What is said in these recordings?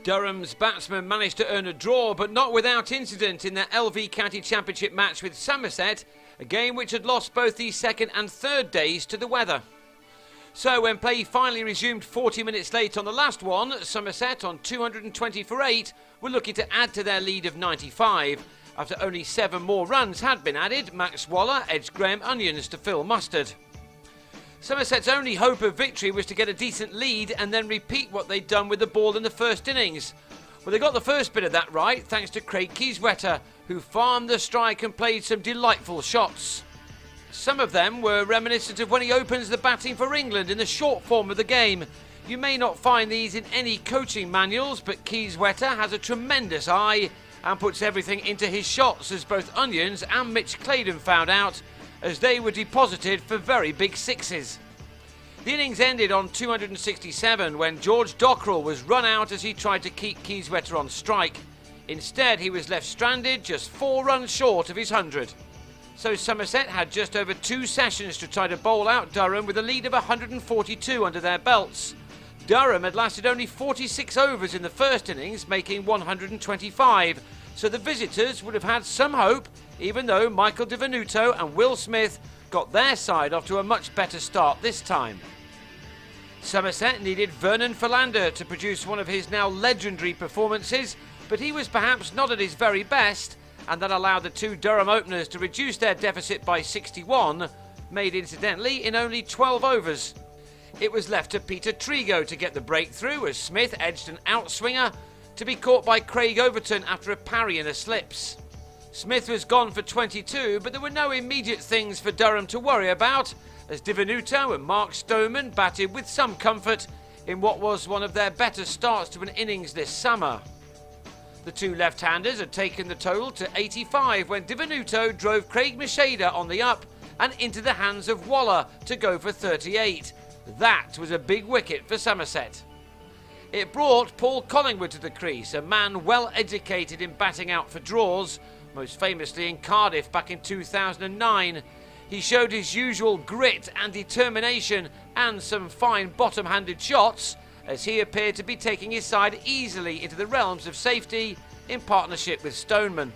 Durham's batsmen managed to earn a draw, but not without incident in their LV County Championship match with Somerset, a game which had lost both the second and third days to the weather. So when play finally resumed 40 minutes late on the last one, Somerset on 220 for 8 were looking to add to their lead of 95. After only 7 more runs had been added, Max Waller edged Graham Onions to Phil Mustard. Somerset's only hope of victory was to get a decent lead and then repeat what they'd done with the ball in the first innings. Well, they got the first bit of that right thanks to Craig Kieswetter, who farmed the strike and played some delightful shots. Some of them were reminiscent of when he opens the batting for England in the short form of the game. You may not find these in any coaching manuals, but Kieswetter has a tremendous eye and puts everything into his shots, as both Onions and Mitch Claydon found out, as they were deposited for very big sixes. The innings ended on 267 when George Dockrell was run out as he tried to keep Kieswetter on strike. Instead, he was left stranded just 4 runs short of his 100. So Somerset had just over 2 sessions to try to bowl out Durham with a lead of 142 under their belts. Durham had lasted only 46 overs in the first innings, making 125, so the visitors would have had some hope, even though Michael Di Venuto and Will Smith got their side off to a much better start this time. Somerset needed Vernon Philander to produce one of his now legendary performances, but he was perhaps not at his very best, and that allowed the 2 Durham openers to reduce their deficit by 61, made incidentally in only 12 overs. It was left to Peter Trigo to get the breakthrough as Smith edged an outswinger to be caught by Craig Overton after a parry in the slips. Smith was gone for 22, but there were no immediate things for Durham to worry about, as Di Venuto and Mark Stoneman batted with some comfort in what was one of their better starts to an innings this summer. The 2 left-handers had taken the total to 85 when Di Venuto drove Craig Macheda on the up and into the hands of Waller to go for 38. That was a big wicket for Somerset. It brought Paul Collingwood to the crease, a man well educated in batting out for draws, most famously in Cardiff back in 2009. He showed his usual grit and determination and some fine bottom-handed shots as he appeared to be taking his side easily into the realms of safety in partnership with Stoneman.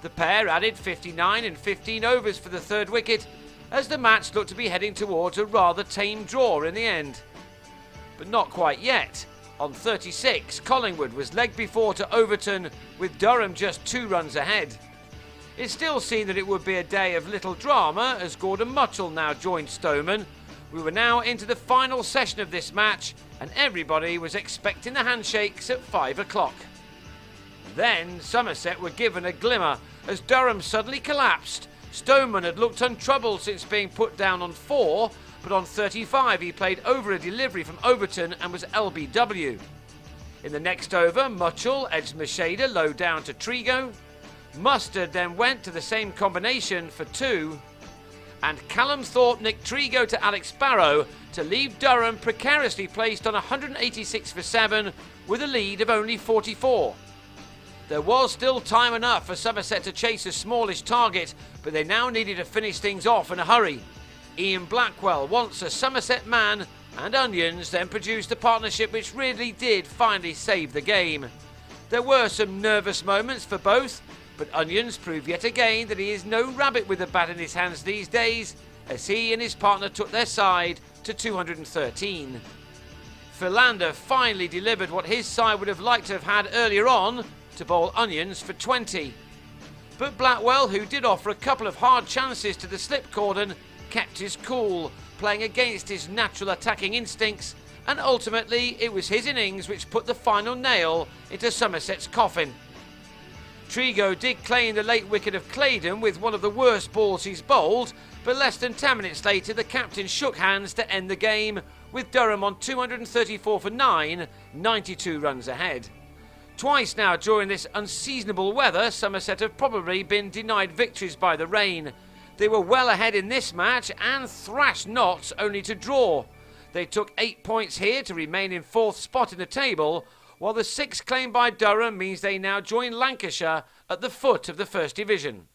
The pair added 59 and 15 overs for the third wicket as the match looked to be heading towards a rather tame draw in the end. But not quite yet. On 36, Collingwood was leg before to Overton with Durham just 2 runs ahead. It still seemed that it would be a day of little drama as Gordon Mutchell now joined Stoneman. We were now into the final session of this match and everybody was expecting the handshakes at 5 o'clock. Then Somerset were given a glimmer as Durham suddenly collapsed. Stoneman had looked untroubled since being put down on 4, but on 35 he played over a delivery from Overton and was LBW. In the next over, Mutchell edged Macheda low down to Trigo. Mustard then went to the same combination for 2. And Callum Thorpe nicked Trigo to Alex Barrow to leave Durham precariously placed on 186 for 7 with a lead of only 44. There was still time enough for Somerset to chase a smallish target, but they now needed to finish things off in a hurry. Ian Blackwell, once a Somerset man, and Onions then produced a partnership which really did finally save the game. There were some nervous moments for both, but Onions proved yet again that he is no rabbit with a bat in his hands these days, as he and his partner took their side to 213. Philander finally delivered what his side would have liked to have had earlier on, to bowl Onions for 20. But Blackwell, who did offer a couple of hard chances to the slip cordon, kept his cool, playing against his natural attacking instincts, and ultimately it was his innings which put the final nail into Somerset's coffin. Trigo did claim the late wicket of Claydon with one of the worst balls he's bowled, but less than 10 minutes later the captain shook hands to end the game, with Durham on 234 for 9, 92 runs ahead. Twice now during this unseasonable weather, Somerset have probably been denied victories by the rain. They were well ahead in this match and thrashed Notts only to draw. They took 8 points here to remain in 4th spot in the table, while the 6 claimed by Durham means they now join Lancashire at the foot of the First Division.